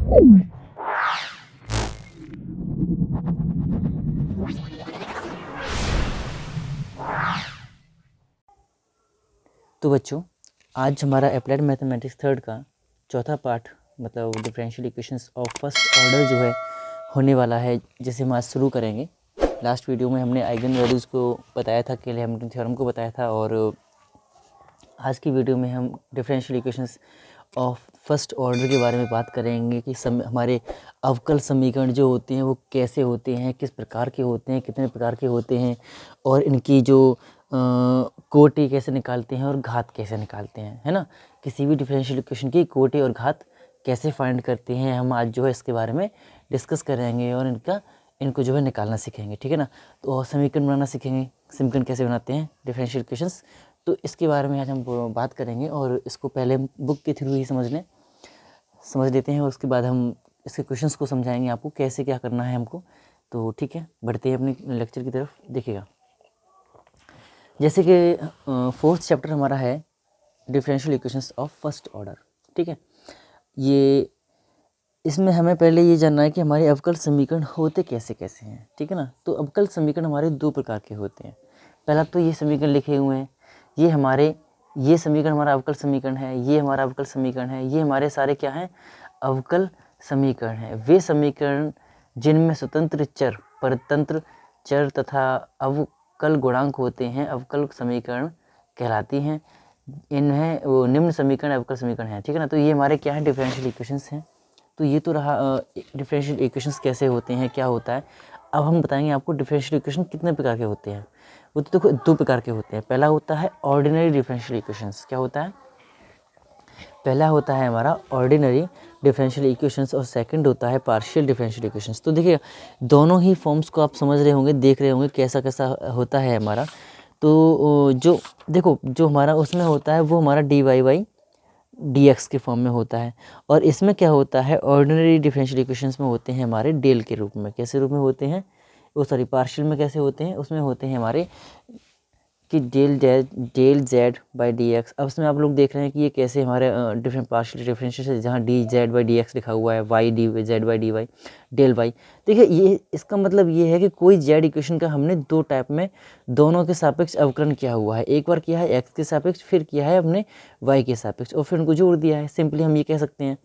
तो बच्चों, आज हमारा अप्लाइड मैथमेटिक्स थर्ड का चौथा पार्ट मतलब differential equations of first order जो है होने वाला है, जिसे हम आज शुरू करेंगे। लास्ट वीडियो में हमने आइगन वैल्यूज़ को बताया था, केले हैमिल्टन थ्योरम को बताया था, और आज की वीडियो में हम differential equations of first order के बारे में बात करेंगे कि हमारे अवकल समीकरण जो होते हैं वो कैसे होते हैं, किस प्रकार के होते हैं, कितने प्रकार के होते हैं, और इनकी जो कोटि कैसे निकालते हैं और घात कैसे निकालते हैं, है ना। किसी भी डिफरेंशियल इक्वेशन की कोटि और घात कैसे फाइंड करते हैं, हम आज जो है इसके बारे में डिस्कस करेंगे और इनको जो है निकालना सीखेंगे, ठीक है ना। तो और समीकरण बनाना सीखेंगे, समीकरण कैसे बनाते हैं डिफरेंशियल इक्वेशंस, तो इसके बारे में आज हम बात करेंगे। और इसको पहले बुक के थ्रू ही समझ लेते हैं, और उसके बाद हम इसके क्वेश्चंस को समझाएंगे आपको कैसे क्या करना है हमको। तो ठीक है, बढ़ते हैं अपने लेक्चर की तरफ। देखिएगा, जैसे कि फोर्थ चैप्टर हमारा है differential equations of first order, ठीक है। ये इसमें हमें पहले ये जानना है कि हमारे अवकल समीकरण होते कैसे कैसे हैं, ठीक है ना। तो अवकल समीकरण हमारे दो प्रकार के होते हैं। पहला तो ये समीकरण लिखे हुए हैं, ये समीकरण हमारा अवकल समीकरण है, ये हमारा अवकल समीकरण है, ये हमारे सारे क्या हैं, अवकल समीकरण हैं। वे समीकरण जिनमें स्वतंत्र चर, परतंत्र चर तथा अवकल गुणांक होते हैं, अवकल समीकरण कहलाती हैं। इन्हें वो निम्न समीकरण अवकल समीकरण है, ठीक है ना। तो ये हमारे क्या है, डिफरेंशियल इक्वेशंस हैं। तो ये तो रहा डिफरेंशियल इक्वेशंस कैसे होते हैं, क्या होता है। अब हम बताएंगे आपको डिफरेंशियल इक्वेशन कितने प्रकार के होते हैं। वो तो देखो दो प्रकार के होते हैं। पहला होता है ऑर्डिनरी डिफरेंशियल इक्वेशंस। क्या होता है, पहला होता है हमारा ऑर्डिनरी डिफरेंशियल इक्वेशंस, और सेकंड होता है पार्शियल डिफरेंशियल इक्वेशंस। तो देखिए, दोनों ही फॉर्म्स को आप समझ रहे होंगे, देख रहे होंगे कैसा कैसा होता है हमारा। तो जो देखो, जो हमारा उसमें होता है वो हमारा D Y by D X के फॉर्म में होता है, और इसमें क्या होता है, ऑर्डिनरी डिफरेंशियल इक्वेशंस में होते हैं हमारे डेल के रूप में। कैसे रूप में होते हैं वो, सॉरी पार्शियल में कैसे होते हैं, उसमें होते हैं हमारे कि del z by D x. अब इसमें आप लोग देख रहे हैं कि ये कैसे हमारे डिफरेंट पार्शियल डिफरेंशियल है, जहाँ d z by D x लिखा हुआ है, y d z by d y del y. देखिए, ये इसका मतलब ये है कि कोई जेड इक्वेशन का हमने दो टाइप में दोनों के सापेक्ष अवकलन किया हुआ है। एक बार किया है एक्स के सापेक्ष, फिर किया है अपने वाई के सापेक्ष, और फिर उनको जोड़ दिया है। सिंपली हम ये कह सकते हैं,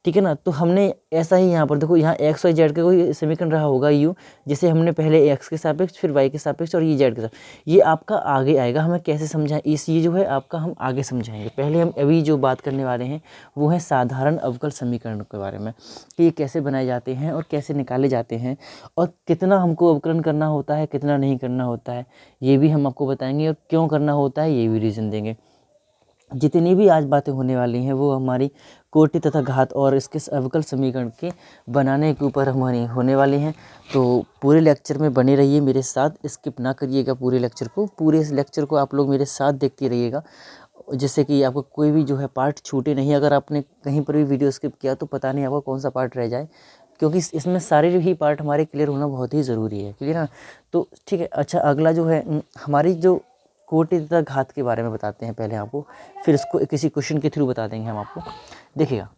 ठीक है ना। तो हमने ऐसा ही यहाँ पर देखो, यहाँ एक्स वाई जेड का कोई समीकरण रहा होगा यू, जिसे हमने पहले एक्स के सापेक्ष, फिर वाई के सापेक्ष, और ये जेड के सापेक्ष। ये आपका आगे आएगा, हमें कैसे समझाएं ये जो है आपका हम आगे समझाएंगे। पहले हम अभी जो बात करने वाले हैं वो है साधारण अवकल समीकरण के बारे में, कि ये कैसे बनाए जाते हैं और कैसे निकाले जाते हैं, और कितना हमको अवकलन करना होता है, कितना नहीं करना होता है, ये भी हम आपको बताएंगे, और क्यों करना होता है ये भी रीज़न देंगे। जितनी भी आज बातें होने वाली हैं वो हमारी कोटि तथा घात और इसके अवकल समीकरण के बनाने के ऊपर हमारी होने वाली हैं। तो पूरे लेक्चर में बने रहिए मेरे साथ, स्किप ना करिएगा पूरे लेक्चर को। पूरे इस लेक्चर को आप लोग मेरे साथ देखते रहिएगा, जिससे कि आपको कोई भी जो है पार्ट छूटे नहीं। अगर आपने कहीं पर भी वीडियो स्किप किया तो पता नहीं आपका कौन सा पार्ट रह जाए, क्योंकि इसमें सारे ही पार्ट हमारे क्लियर होना बहुत ही ज़रूरी है, क्लियर है ना। तो ठीक है, अच्छा अगला जो है हमारी जो कोटि तथा घात के बारे में बताते हैं पहले आपको, फिर इसको किसी क्वेश्चन के थ्रू बता देंगे हम आपको। देखिएगा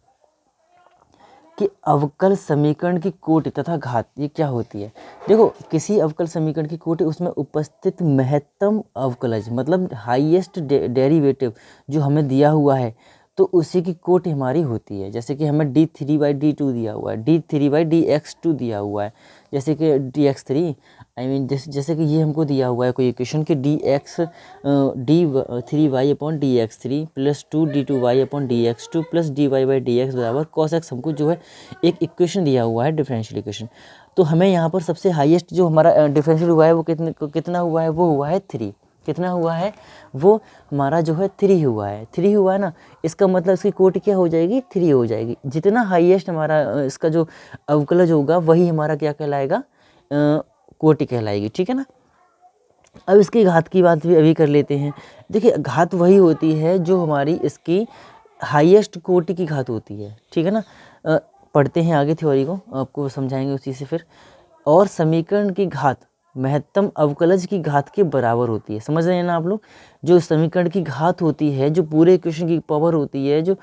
कि अवकल समीकरण की कोटि तथा घात ये क्या होती है। देखो, किसी अवकल समीकरण की कोटि उसमें उपस्थित महत्तम अवकलज, मतलब हाईएस्ट डेरिवेटिव जो हमें दिया हुआ है, तो उसी की कोटि हमारी होती है। जैसे कि हमें d3/d2 दिया हुआ है, d3/dx2 दिया हुआ है, जैसे कि dx3 जैसे कि ये हमको दिया हुआ है कोई इक्वेशन कि d3y/dx3 plus 2d2y/dx2 plus dy/dx बराबर cos x, हमको जो है एक इक्वेशन दिया हुआ है डिफरेंशियल इक्वेशन। तो हमें यहाँ पर सबसे हाईएस्ट जो हमारा डिफरेंशियल हुआ है वो कितना हुआ है, वो हुआ है 3। कितना हुआ है, वो हमारा जो है 3 हुआ है। 3 हुआ है ना, इसका मतलब इसकी कोटि क्या हो जाएगी, 3 हो जाएगी। जितना हाईएस्ट हमारा इसका जो अवकलज होगा वही हमारा क्या कहलाएगा, कोटि कहलाएगी, ठीक है ना। अब इसकी घात की बात भी अभी कर लेते हैं। देखिए, घात वही होती है जो हमारी इसकी हाईएस्ट कोटि की घात होती है, ठीक है ना। पढ़ते हैं आगे थ्योरी को, आपको समझाएंगे उसी से फिर। और समीकरण की घात महत्तम अवकलज की घात के बराबर होती है। समझ रहे हैं ना आप लोग, जो समीकरण की घात होती है, जो पूरे इक्वेशन की पावर होती है, जो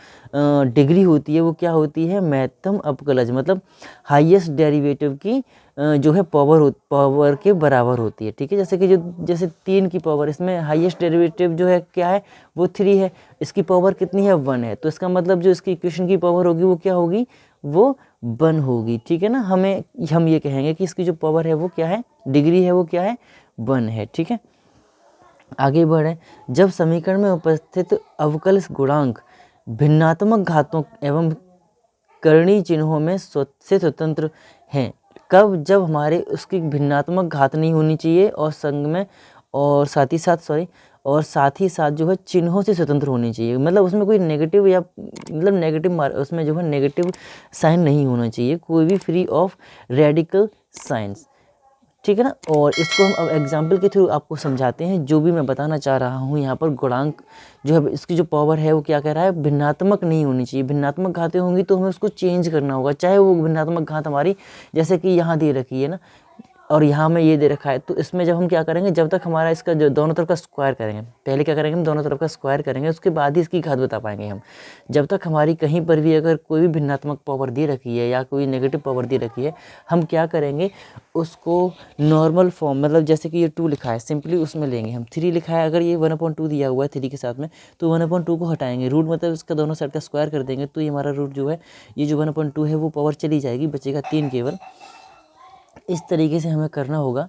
डिग्री होती है, वो क्या होती है, महत्तम अवकलज, मतलब हाईएस्ट डेरिवेटिव की जो है पावर के बराबर होती है। ठीक है, जैसे कि जैसे 3 की पावर, इसमें हाईएस्ट डेरिवेटिव जो है क्या है, वो 3 है, इसकी पावर कितनी है, 1 है, तो इसका मतलब जो इसकी इक्वेशन की पावर होगी वो क्या होगी, वो 1 होगी। ठीक है ना, हम ये कहेंगे कि इसकी जो पावर है वो क्या है, डिग्री है वो क्या है, 1 है। ठीक है, आगे बढ़े। जब समीकरण में उपस्थित अवकल गुणांक भिन्नात्मक घातों एवं करणीय चिन्हों में से स्वतंत्र हैं। कब, जब हमारे उसकी भिन्नात्मक घात नहीं होनी चाहिए और संग में और साथ ही साथ जो है चिन्हों से स्वतंत्र होनी चाहिए, मतलब उसमें कोई नेगेटिव या मतलब उसमें जो है नेगेटिव साइन नहीं होना चाहिए, कोई भी फ्री ऑफ रेडिकल साइंस। ठीक है ना, और इसको हम अब एग्जाम्पल के थ्रू आपको समझाते हैं। जो भी मैं बताना चाह रहा हूँ यहाँ पर, गुणांक जो है इसकी जो पावर है वो क्या कह रहा है, भिन्नात्मक नहीं होनी चाहिए। भिन्नात्मक घातें होंगी तो हमें उसको चेंज करना होगा, चाहे वो भिन्नात्मक घात हमारी जैसे कि यहाँ दे रखी है ना, और यहाँ में ये दे रखा है, तो इसमें जब हम क्या करेंगे, जब तक हमारा इसका जो दोनों तरफ का स्क्वायर करेंगे, पहले क्या करेंगे हम दोनों तरफ का स्क्वायर करेंगे, उसके बाद ही इसकी घात बता पाएंगे हम। जब तक हमारी कहीं पर भी अगर कोई भी भिन्नात्मक पावर दे रखी है या कोई नेगेटिव पावर दे रखी है, हम क्या करेंगे, उसको नॉर्मल फॉर्म, मतलब जैसे कि ये 2 लिखा है, सिंपली उसमें लेंगे हम। 3 लिखा है, अगर ये 1/2 दिया हुआ है 3 के साथ में, तो 1/2 को हटाएंगे, रूट मतलब इसका दोनों साइड का स्क्वायर कर देंगे, तो ये हमारा रूट जो है, ये जो 1/2 है वो पावर चली जाएगी, बचेगा 3 केवल। इस तरीके से हमें करना होगा।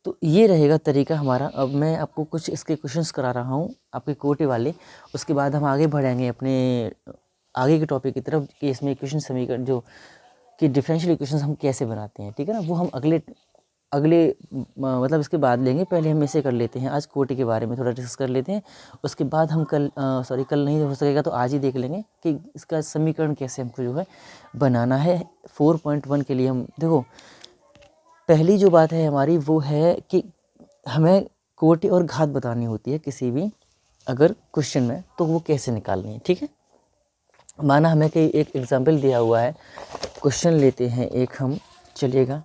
तो ये रहेगा तरीका हमारा। अब मैं आपको कुछ इसके क्वेश्चंस करा रहा हूँ आपके कोटे वाले, उसके बाद हम आगे बढ़ेंगे अपने आगे के टॉपिक की तरफ कि इसमें इक्वेशन समीकरण जो कि डिफरेंशियल इक्वेशंस हम कैसे बनाते हैं। ठीक है ना, वो हम अगले मतलब इसके बाद लेंगे। पहले हम इसे कर लेते हैं, आज कोटि के बारे में थोड़ा डिस्कस कर लेते हैं, उसके बाद हम कल नहीं हो सकेगा तो आज ही देख लेंगे कि इसका समीकरण कैसे हमको जो है बनाना है। 4.1 के लिए हम देखो, पहली जो बात है हमारी वो है कि हमें कोटि और घात बतानी होती है किसी भी अगर क्वेश्चन में, तो वो कैसे निकालनी है। ठीक है, माना हमें कि एक एग्जाम्पल दिया हुआ है, क्वेश्चन लेते हैं एक हम, चलिएगा।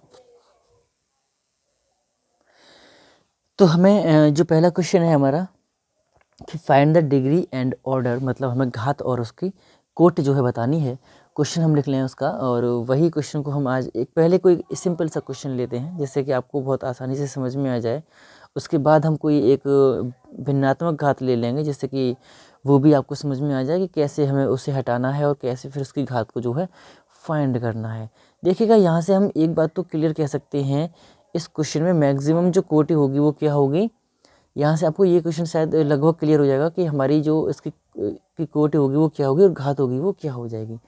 तो हमें जो पहला क्वेश्चन है हमारा कि find the degree and order, मतलब हमें घात और उसकी कोटि जो है बतानी है। क्वेश्चन हम लिख लें उसका, और वही क्वेश्चन को हम आज एक पहले कोई सिंपल सा क्वेश्चन लेते हैं जिससे कि आपको बहुत आसानी से समझ में आ जाए। उसके बाद हम कोई एक भिन्नात्मक घात ले लेंगे जिससे कि वो भी आपको समझ में आ जाए कि कैसे हमें उसे हटाना है और कैसे फिर उसकी घात को जो है फाइंड करना है। देखिएगा, यहाँ से हम एक बात तो क्लियर कह सकते हैं, इस क्वेश्चन में मैक्सिमम जो कोटि होगी वो क्या होगी। यहाँ से आपको ये क्वेश्चन शायद लगभग क्लियर हो जाएगा कि हमारी जो इसकी की कोटि होगी वो क्या होगी और घात होगी वो क्या हो जाएगी।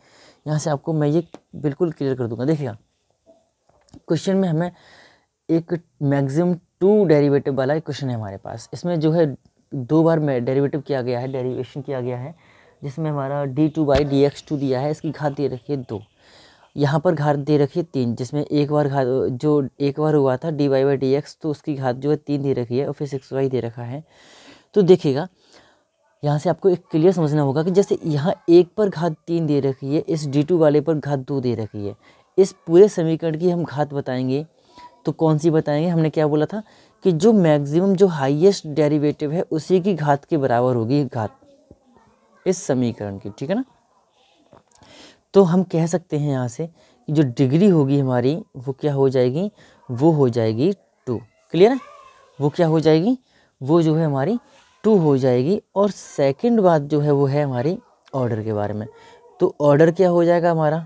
यहाँ से आपको मैं ये बिल्कुल क्लियर कर दूंगा। देखिएगा, क्वेश्चन में हमें एक मैक्सिमम 2 डेरिवेटिव वाला एक क्वेश्चन है हमारे पास। इसमें जो है 2 बार डेरिवेटिव किया गया है, डेरिवेशन किया गया है, जिसमें हमारा d2/dx2 दिया है, इसकी घात दे रखी है 2, यहाँ पर घात दे रखी है 3, जिसमें एक बार घात जो एक बार हुआ था dy/dx, तो उसकी घात जो है 3 दे रखी है, और फिर 6y दे रखा है। तो देखिएगा, यहाँ से आपको एक क्लियर समझना होगा कि जैसे यहाँ एक पर घात 3 दे रखी है, इस d2 वाले पर घात 2 दे रखी है, इस पूरे समीकरण की हम घात बताएंगे तो कौन सी बताएंगे, हमने क्या बोला था कि जो मैक्सिमम जो हाईएस्ट डेरिवेटिव है उसी की घात के बराबर होगी घात इस समीकरण की। ठीक है ना, तो हम कह सकते हैं यहाँ से कि जो डिग्री होगी हमारी वो क्या हो जाएगी, वो हो जाएगी 2। क्लियर है, वो क्या हो जाएगी, वो जो है हमारी 2 हो जाएगी। और सेकंड बात जो है वो है हमारी ऑर्डर के बारे में। तो ऑर्डर क्या हो जाएगा हमारा,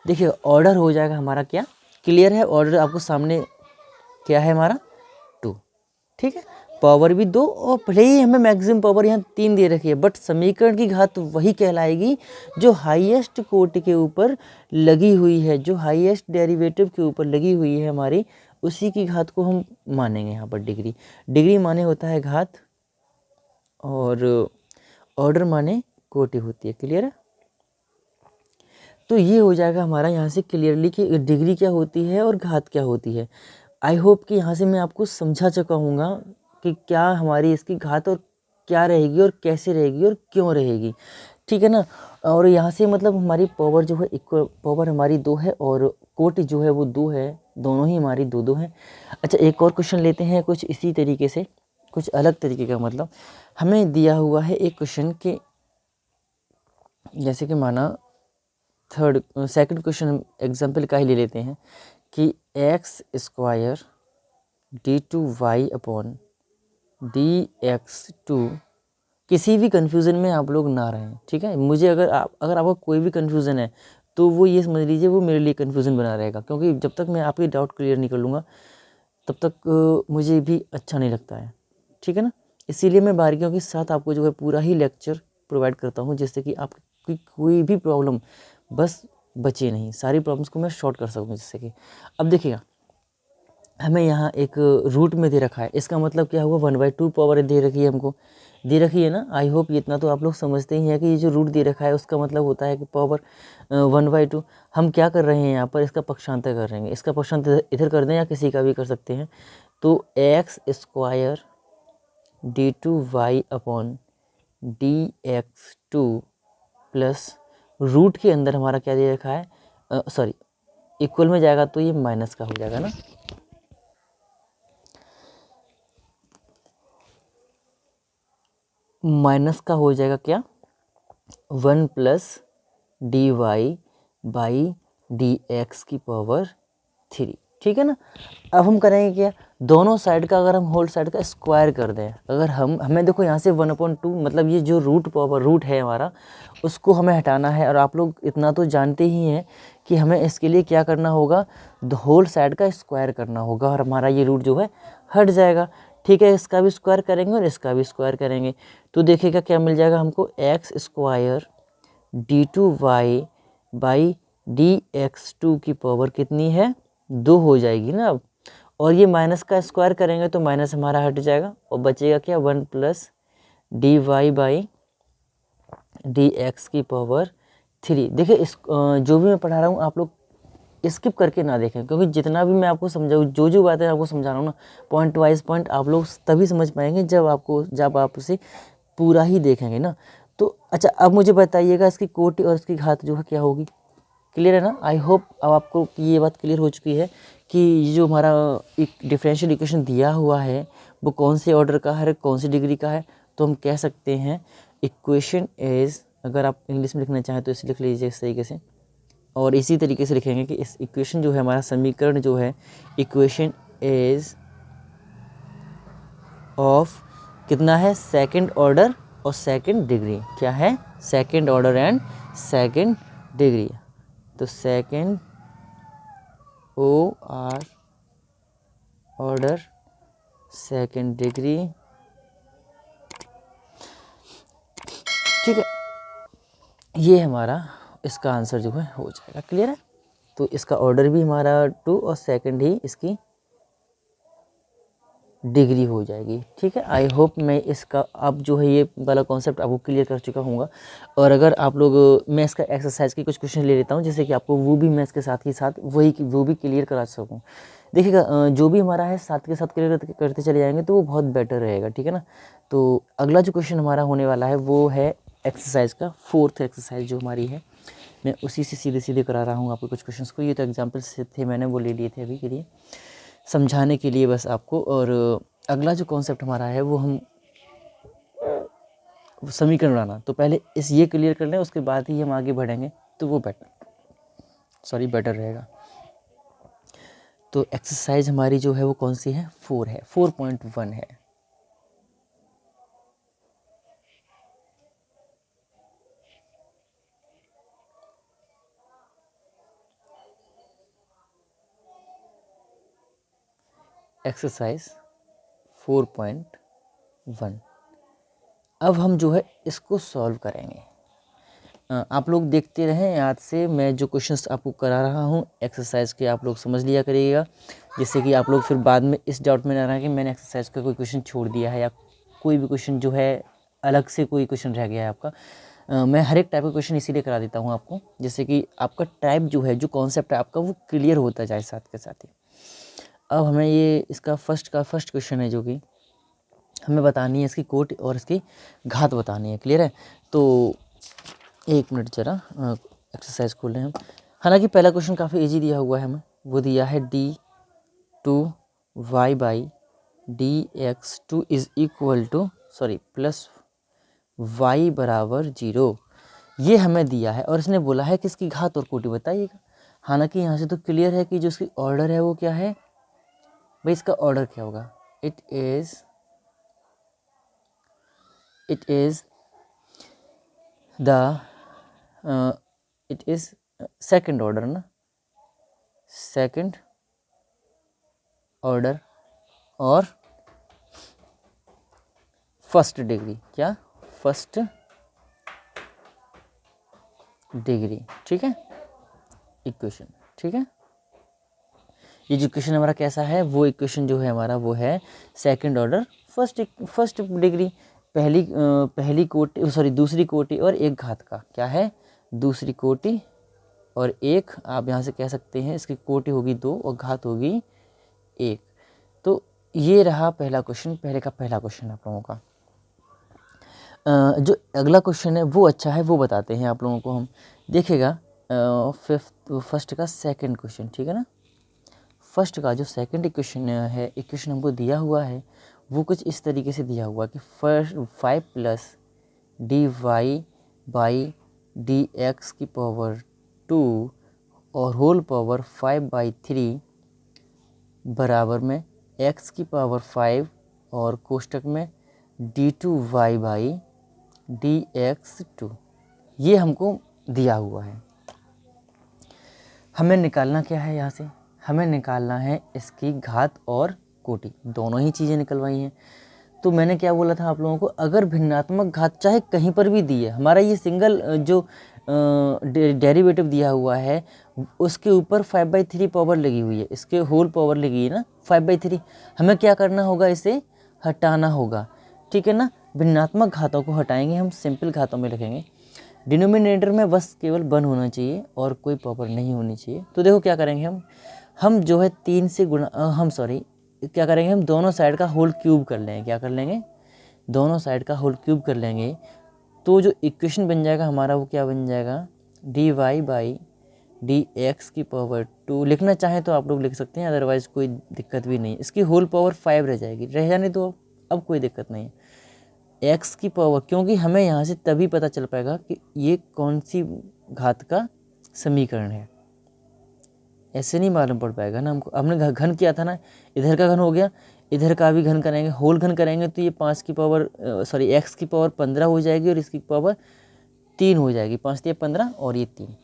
देखिए ऑर्डर हो जाएगा हमारा क्या, क्लियर है, ऑर्डर आपको सामने क्या है हमारा 2। ठीक है, पावर भी 2, और भले ही हमें मैक्सिमम पावर यहाँ 3 दे रखी है, बट समीकरण की घात वही कहलाएगी जो हाईएस्ट कोटि के ऊपर लगी हुई है, जो हाईएस्ट डेरिवेटिव के ऊपर लगी हुई है हमारी, उसी की घात को हम मानेंगे यहाँ पर डिग्री। डिग्री माने होता है घात, और ऑर्डर माने कोटि होती है। क्लियर है, तो ये हो जाएगा हमारा यहाँ से क्लियरली कि डिग्री क्या होती है और घात क्या होती है। आई होप कि यहाँ से मैं आपको समझा चुका हूँगा कि क्या हमारी इसकी घात और क्या रहेगी और कैसे रहेगी और क्यों रहेगी। ठीक है ना। और यहाँ से मतलब हमारी पावर जो है इक्वल, पावर हमारी 2 है और कोटि जो है वो 2 है, दोनों ही हमारी 2 हैं। अच्छा, एक और क्वेश्चन लेते हैं कुछ इसी तरीके से, कुछ अलग तरीके का। मतलब हमें दिया हुआ है एक क्वेश्चन के, जैसे कि माना सेकंड क्वेश्चन एग्जाम्पल का ही ले लेते हैं कि x square d2y upon dx2। किसी भी कन्फ्यूज़न में आप लोग ना रहें, ठीक है। मुझे अगर आपको कोई भी कन्फ्यूज़न है तो वो ये समझ लीजिए वो मेरे लिए कन्फ्यूज़न बना रहेगा, क्योंकि जब तक मैं आपके डाउट क्लियर नहीं कर लूँगा तब तक मुझे भी अच्छा नहीं लगता है, ठीक है ना। इसीलिए मैं बारीकियों के साथ आपको जो है पूरा ही लेक्चर प्रोवाइड करता हूँ, जिससे कि आपकी कोई भी प्रॉब्लम बस बचे नहीं, सारी प्रॉब्लम्स को मैं शॉर्ट कर सकूँ। जैसे कि अब देखिएगा, हमें यहाँ एक रूट में दे रखा है, इसका मतलब क्या हुआ, 1/2 पावर दे रखी है, हमको दे रखी है ना। आई होप इतना तो आप लोग समझते ही हैं कि ये जो रूट दे रखा है उसका मतलब होता है कि पावर 1/2। हम क्या कर रहे हैं यहाँ पर, इसका पक्षांतर कर रहे हैं। इसका पक्षांतर इधर कर दें या किसी का भी कर सकते हैं। तो x square d2y upon dx2 plus root के अंदर हमारा क्या दे रखा है, सॉरी इक्वल में जाएगा तो ये माइनस का हो जाएगा ना। माइनस का हो जाएगा क्या, 1 प्लस dy बाई dx की पावर 3, ठीक है ना। अब हम करेंगे क्या, दोनों साइड का अगर हम होल साइड का स्क्वायर कर दें, अगर हमें देखो यहाँ से 1/2 मतलब ये जो रूट है हमारा, उसको हमें हटाना है। और आप लोग इतना तो जानते ही हैं कि हमें इसके लिए क्या करना होगा, होल साइड का स्क्वायर करना होगा और हमारा ये रूट जो है हट जाएगा, ठीक है। इसका भी स्क्वायर करेंगे और इसका भी स्क्वायर करेंगे तो देखिएगा क्या मिल जाएगा हमको, x square d2y by dx2 की पावर कितनी है, 2 हो जाएगी ना अब। और ये माइनस का स्क्वायर करेंगे तो माइनस हमारा हट जाएगा और बचेगा क्या, 1 प्लस dy बाई dx की पावर 3। देखिए जो भी मैं पढ़ा रहा हूँ आप लोग स्किप करके ना देखें, क्योंकि जितना भी मैं आपको समझाऊँ, जो बातें आपको समझा रहा हूँ ना, पॉइंट वाइज पॉइंट आप लोग तभी समझ पाएंगे जब आप उसे पूरा ही देखेंगे ना। तो अच्छा, अब मुझे बताइएगा इसकी कोटि और इसकी घात जो है क्या होगी। क्लियर है ना। आई होप अब आपको ये बात क्लियर हो चुकी है कि ये जो हमारा एक डिफरेंशियल इक्वेशन दिया हुआ है वो कौन से ऑर्डर का है, कौन सी डिग्री का है। तो हम कह सकते हैं इक्वेशन इज, अगर आप इंग्लिश में लिखना चाहें तो इसे लिख लीजिए इस तरीके से, और इसी तरीके से लिखेंगे कि इस इक्वेशन जो है हमारा समीकरण जो है, इक्वेशन इज ऑफ कितना है, सेकंड ऑर्डर और सेकंड डिग्री। क्या है, second order and second degree. तो second OR order second degree, ठीक है। ये हमारा इसका आंसर जो है हो जाएगा। क्लियर है। तो इसका ऑर्डर भी हमारा 2 और सेकंड ही इसकी डिग्री हो जाएगी, ठीक है। आई होप मैं इसका अब जो है ये वाला कॉन्सेप्ट आपको क्लियर कर चुका हूँगा। और अगर आप लोग, मैं इसका एक्सरसाइज के कुछ क्वेश्चन ले लेता हूँ जिससे कि आपको वो भी मैं इसके साथ ही साथ वो भी क्लियर करा सकूँ। देखिएगा जो भी हमारा है साथ के साथ क्लियर करते चले जाएंगे तो वो बहुत बेटर रहेगा, ठीक है ना। तो अगला जो क्वेश्चन हमारा होने वाला है वो है एक्सरसाइज का 4th एक्सरसाइज जो हमारी है, मैं उसी से सीधे सीधे करा रहा हूँ आपको कुछ क्वेश्चन्स को। ये तो एग्जाम्पल्स थे, मैंने वो ले लिए थे अभी के लिए समझाने के लिए बस आपको। और अगला जो कॉन्सेप्ट हमारा है वो हम समीकरण बनाना, तो पहले ये क्लियर कर लें, उसके बाद ही हम आगे बढ़ेंगे तो वो बेटर रहेगा। तो एक्सरसाइज हमारी जो है वो कौन सी है, 4 है, 4.1 है। एक्सरसाइज 4.1। अब हम जो है इसको सॉल्व करेंगे। आप लोग देखते रहें, आज से मैं जो क्वेश्चंस आपको करा रहा हूँ एक्सरसाइज के आप लोग समझ लिया करिएगा, जिससे कि आप लोग फिर बाद में इस डाउट में ना रहें कि मैंने एक्सरसाइज का कोई क्वेश्चन छोड़ दिया है या कोई भी क्वेश्चन जो है अलग से कोई क्वेश्चन रह गया है आपका। मैं हर एक टाइप का क्वेश्चन इसीलिए करा देता हूँ आपको, जिससे कि आपका टाइप जो है, जो कॉन्सेप्ट है आपका वो क्लियर होता जाए साथ के साथ ही। अब हमें ये इसका फर्स्ट क्वेश्चन है जो कि हमें बतानी है इसकी कोटि और इसकी घात बतानी है। क्लियर है। तो एक मिनट जरा एक्सरसाइज खोल लें हम। हालांकि पहला क्वेश्चन काफ़ी इजी दिया हुआ है हमें, वो दिया है d2y by dx2 is equal two plus y बराबर 0, ये हमें दिया है और इसने बोला है कि इसकी घात और कोटि बताइएगा। हालांकि यहाँ से तो क्लियर है कि जो इसकी ऑर्डर है वो क्या है भाई, इसका ऑर्डर क्या होगा, इट इज सेकंड ऑर्डर ना, सेकंड ऑर्डर और फर्स्ट डिग्री, क्या फर्स्ट डिग्री, ठीक है इक्वेशन, ठीक है। ये जो इक्वेशन हमारा कैसा है, वो इक्वेशन जो है हमारा वो है सेकंड ऑर्डर फर्स्ट डिग्री, दूसरी कोटि और एक घात का, क्या है दूसरी कोटि और एक, आप यहाँ से कह सकते हैं इसकी कोटि होगी 2 और घात होगी 1। तो ये रहा पहला क्वेश्चन, पहले का पहला क्वेश्चन आप लोगों का। जो अगला क्वेश्चन है वो अच्छा है, वो बताते हैं आप लोगों को हम। देखिएगा फर्स्ट का सेकंड क्वेश्चन, ठीक है ना। फर्स्ट का जो सेकंड इक्वेशन है, इक्वेशन हमको दिया हुआ है वो कुछ इस तरीके से दिया हुआ कि 5 प्लस dy बाई dx² और होल पावर 5/3 बराबर में x⁵ और कोष्टक में d2y बाई dx2, ये हमको दिया हुआ है। हमें निकालना क्या है, यहाँ से हमें निकालना है इसकी घात और कोटि, दोनों ही चीज़ें निकलवाई हैं। तो मैंने क्या बोला था आप लोगों को, अगर भिन्नात्मक घात चाहे कहीं पर भी दी है, हमारा ये सिंगल जो डेरिवेटिव दिया हुआ है उसके ऊपर 5/3 पावर लगी हुई है, इसके होल पावर लगी है ना 5/3, हमें क्या करना होगा, इसे हटाना होगा, ठीक है ना। भिन्नात्मक घातों को हटाएंगे हम, सिंपल घातों में रखेंगे। डिनोमिनेटर में बस केवल 1 होना चाहिए और कोई पावर नहीं होनी चाहिए। तो देखो क्या करेंगे हम जो है 3 से गुणा क्या करेंगे, हम दोनों साइड का होल क्यूब कर लेंगे, क्या कर लेंगे, दोनों साइड का होल क्यूब कर लेंगे। तो जो इक्वेशन बन जाएगा हमारा वो क्या बन जाएगा, dy बाई dx⁵, लिखना चाहें तो आप लोग लिख सकते हैं, अदरवाइज कोई दिक्कत भी नहीं। इसकी होल पावर 5 रह जाएगी, रह जाने तो अब कोई दिक्कत नहीं है। x की पावर, क्योंकि हमें यहाँ से तभी पता चल पाएगा कि ये कौन सी घात का समीकरण है, ऐसे नहीं मालूम पड़ पाएगा ना हमको। हमने घन किया था ना, इधर का घन हो गया, इधर का भी घन करेंगे, होल घन करेंगे तो ये x की पावर 15 हो जाएगी और इसकी पावर 3 हो जाएगी, 5 × 15 और ये 3।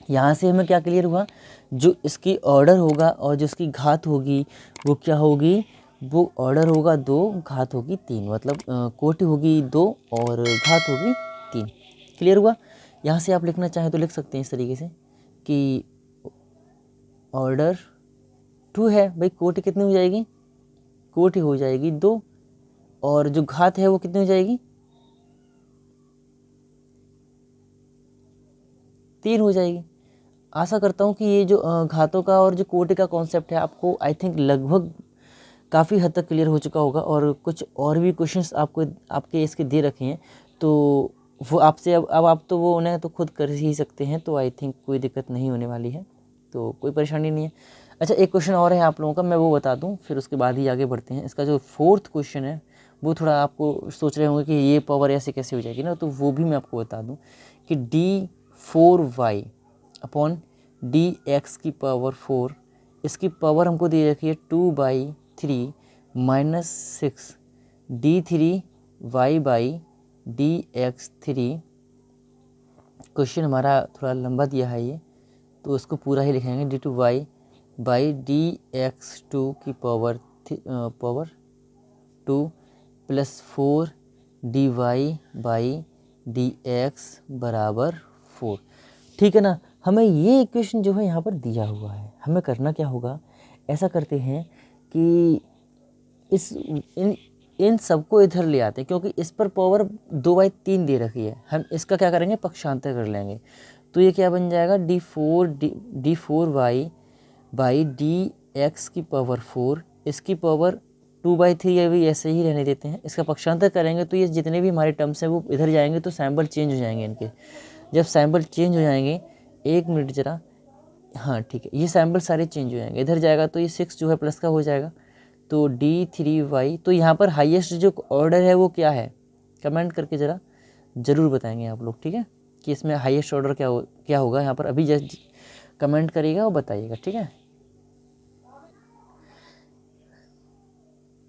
यहाँ से हमें क्या क्लियर हुआ, जो इसकी ऑर्डर होगा और जो इसकी घात होगी वो क्या होगी, वो ऑर्डर होगा 2, घात होगी 3, मतलब कोटि होगी 2 और घात होगी 3। क्लियर हुआ। यहाँ से आप लिखना चाहें तो लिख सकते हैं इस तरीके से कि ऑर्डर 2 है भाई, कोटि कितनी हो जाएगी, कोटि हो जाएगी 2 और जो घात है वो कितनी हो जाएगी, 3 हो जाएगी। आशा करता हूँ कि ये जो घातों का और जो कोटि का कॉन्सेप्ट है आपको आई थिंक लगभग काफ़ी हद तक क्लियर हो चुका होगा। और कुछ और भी क्वेश्चंस आपके इसके दे रखे हैं, तो वो आपसे अब आप तो वो उन्हें तो खुद कर ही सकते हैं, तो आई थिंक कोई दिक्कत नहीं होने वाली है, तो कोई परेशानी नहीं है। अच्छा, एक क्वेश्चन और है आप लोगों का, मैं वो बता दूं, फिर उसके बाद ही आगे बढ़ते हैं। इसका जो 4th क्वेश्चन है वो थोड़ा आपको सोच रहे होंगे कि ये पावर ऐसे कैसे हो जाएगी ना, तो वो भी मैं आपको बता दूं कि d4y अपॉन dx⁴, इसकी पावर हमको दे रखी है 2/3 - 6 d3y बाई dx3। क्वेश्चन हमारा थोड़ा लंबा दिया है ये, तो इसको पूरा ही लिखेंगे, d2y बाई dx2 की power 2 plus 4 dy by dx बराबर 4, ठीक है ना। हमें ये इक्वेशन जो है यहाँ पर दिया हुआ है, हमें करना क्या होगा, ऐसा करते हैं कि इन सबको इधर ले आते हैं, क्योंकि इस पर पावर 2/3 दे रखी है। हम इसका क्या करेंगे, पक्षांतर कर लेंगे, तो ये क्या बन जाएगा, d4y बाई dx⁴, इसकी पावर 2/3 अभी ऐसे ही रहने देते हैं। इसका पक्षांतर करेंगे तो ये जितने भी हमारे टर्म्स हैं वो इधर जाएंगे, तो सैम्बल चेंज हो जाएंगे इनके, जब सैम्पल चेंज हो जाएंगे, 1 मिनट ज़रा, हाँ ठीक है, ये सैम्पल सारे चेंज हो जाएंगे, इधर जाएगा तो ये 6 जो है प्लस का हो जाएगा, तो D3Y। तो यहाँ पर हाईएस्ट जो ऑर्डर है वो क्या है, कमेंट करके ज़रा ज़रूर बताएंगे आप लोग, ठीक है, कि इसमें हाईएस्ट ऑर्डर क्या होगा यहाँ पर। अभी जस्ट कमेंट करिएगा और बताइएगा, ठीक है।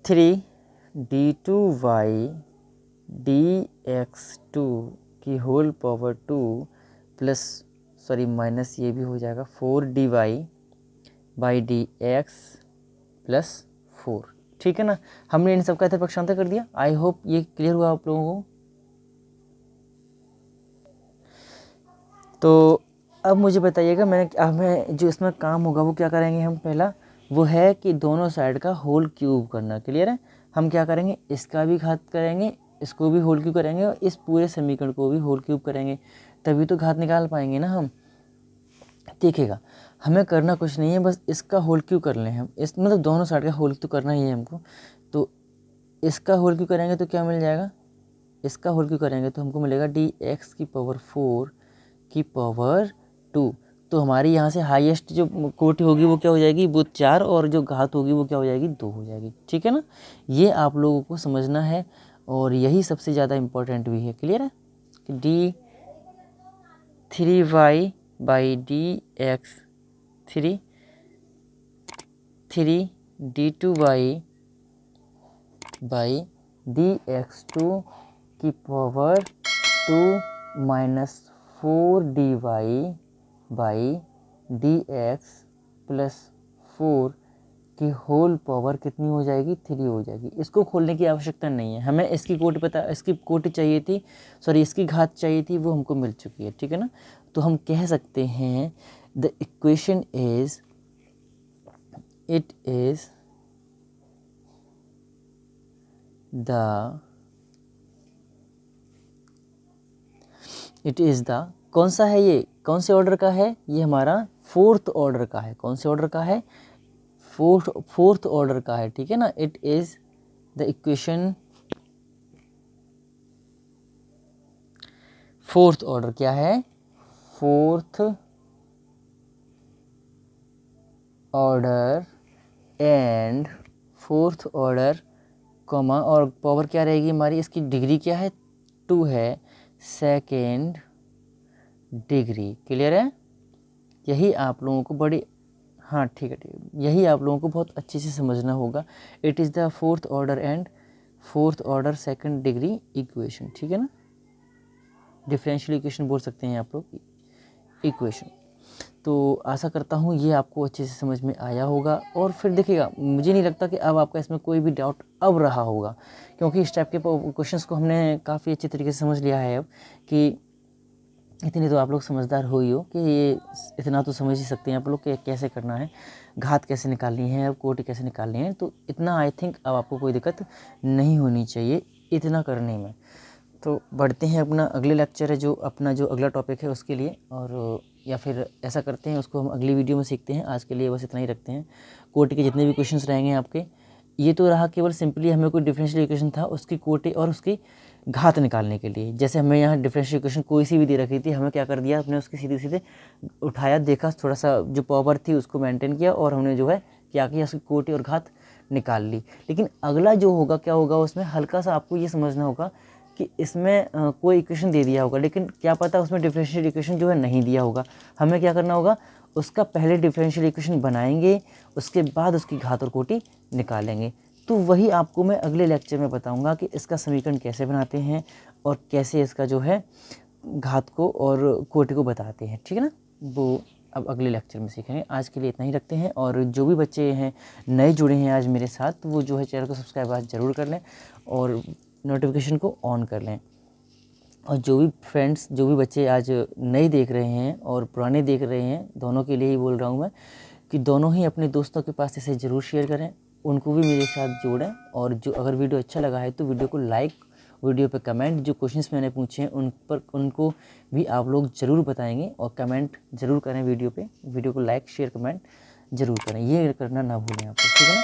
3D2Y dx2 की whole power 2 plus sorry minus ये भी हो जाएगा 4dy/dx प्लस 4, ठीक है ना। हमने इन सब का इधर पक्षांतर कर दिया। आई होप ये क्लियर हुआ आप लोगों को। तो अब मुझे बताइएगा, हमें जो इसमें काम होगा वो क्या करेंगे हम। पहला वो है कि दोनों साइड का होल क्यूब करना। क्लियर है। हम क्या करेंगे, इसका भी घात करेंगे, इसको भी होल क्यूब करेंगे और इस पूरे समीकरण को भी होल क्यूब करेंगे, तभी तो घात निकाल पाएंगे ना हम। देखिएगा, हमें करना कुछ नहीं है, बस इसका होल क्यूब कर लें हम। इस मतलब दोनों साइड का होल क्यूब करना ही है हमको। तो इसका होल क्यूब करेंगे तो क्या मिल जाएगा, इसका होल क्यूब करेंगे तो हमको मिलेगा dx की पावर 4 की पावर 2। तो हमारी यहाँ से हाईएस्ट जो कोटि होगी वो क्या हो जाएगी, वो 4, और जो घात होगी वो क्या हो जाएगी, 2 हो जाएगी, ठीक है ना। ये आप लोगों को समझना है और यही सबसे ज़्यादा इम्पोर्टेंट भी है। क्लियर है कि D3y/dx 3D2y/dx2 की पावर 2 माइनस 4dy/dx प्लस 4 की होल पावर कितनी हो जाएगी, 3 हो जाएगी। इसको खोलने की आवश्यकता नहीं है, हमें इसकी कोटि चाहिए थी, सॉरी इसकी घात चाहिए थी, वो हमको मिल चुकी है, ठीक है ना। तो हम कह सकते हैं the equation is, it is the कौन सा है, ये कौन से ऑर्डर का है, ये हमारा 4th ऑर्डर का है। कौन से ऑर्डर का है, 4th ऑर्डर का है, ठीक है ना। It is the equation 4th order, क्या है, 4th order and 4th order comma, और पावर क्या रहेगी हमारी, इसकी डिग्री क्या है, 2 है, 2nd डिग्री। क्लियर है। यही आप लोगों को बड़ी, हाँ ठीक है, यही आप लोगों को बहुत अच्छे से समझना होगा। It is the 4th order and 4th order 2nd degree equation, ठीक है ना। डिफरेंशियल इक्वेशन बोल सकते हैं आप लोग, इक्वेशन। तो आशा करता हूँ ये आपको अच्छे से समझ में आया होगा। और फिर देखिएगा, मुझे नहीं लगता कि अब आपका इसमें कोई भी डाउट अब रहा होगा, क्योंकि इस टाइप के क्वेश्चंस को हमने काफ़ी अच्छे तरीके से समझ लिया है अब, कि इतने तो आप लोग समझदार हो ही हो कि ये इतना तो समझ ही सकते हैं आप लोग कि कैसे करना है, घात कैसे निकालनी है, कोटि कैसे निकालनी है। तो इतना आई थिंक अब आपको कोई दिक्कत नहीं होनी चाहिए इतना करने में। तो बढ़ते हैं अपना अगले लेक्चर है, जो अपना जो अगला टॉपिक है उसके लिए, और या फिर ऐसा करते हैं उसको हम अगली वीडियो में सीखते हैं। आज के लिए बस इतना ही रखते हैं। कोटि के जितने भी क्वेश्चंस रहेंगे आपके, ये तो रहा केवल सिंपली हमें कोई डिफरेंशियल इक्वेशन था उसकी कोटि और उसकी घात निकालने के लिए। जैसे हमें यहाँ डिफरेंशियल इक्वेशन कोई सी भी दे रखी थी, हमें क्या कर दिया, हमने उसकी सीधे सीधे उठाया, देखा, थोड़ा सा जो पावर थी उसको मेंटेन किया, और हमने जो है क्या किया, उसकी कोटि और घात निकाल ली। लेकिन अगला जो होगा क्या होगा, उसमें हल्का सा आपको ये समझना होगा कि इसमें कोई इक्वेशन दे दिया होगा, लेकिन क्या पता उसमें डिफरेंशियल इक्वेशन जो है नहीं दिया होगा। हमें क्या करना होगा, उसका पहले डिफरेंशियल इक्वेशन बनाएंगे, उसके बाद उसकी घात और कोटि निकालेंगे। तो वही आपको मैं अगले लेक्चर में बताऊंगा कि इसका समीकरण कैसे बनाते हैं और कैसे इसका जो है घात को और कोटि को बताते हैं, ठीक है ना। वो अब अगले लेक्चर में सीखेंगे। आज के लिए इतना ही रखते हैं। और जो भी बच्चे हैं नए जुड़े हैं आज मेरे साथ, तो वो जो है चैनल को सब्सक्राइब आज ज़रूर कर लें और नोटिफिकेशन को ऑन कर लें। और जो भी फ्रेंड्स, जो भी बच्चे आज नए देख रहे हैं और पुराने देख रहे हैं, दोनों के लिए ही बोल रहा हूँ मैं कि दोनों ही अपने दोस्तों के पास इसे ज़रूर शेयर करें, उनको भी मेरे साथ जोड़ें। और जो अगर वीडियो अच्छा लगा है तो वीडियो को लाइक, वीडियो पे कमेंट, जो क्वेश्चंस मैंने पूछे हैं उनको भी आप लोग ज़रूर बताएंगे और कमेंट ज़रूर करें वीडियो पे। वीडियो को लाइक, शेयर, कमेंट ज़रूर करें, ये करना ना भूलें आप लोग, ठीक है ना।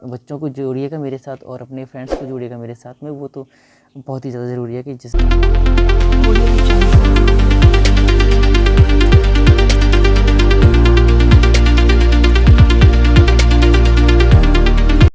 बच्चों को जोड़िएगा मेरे साथ और अपने फ्रेंड्स को जोड़िएगा मेरे साथ में, वो तो बहुत ही ज़्यादा ज़रूरी है कि जिस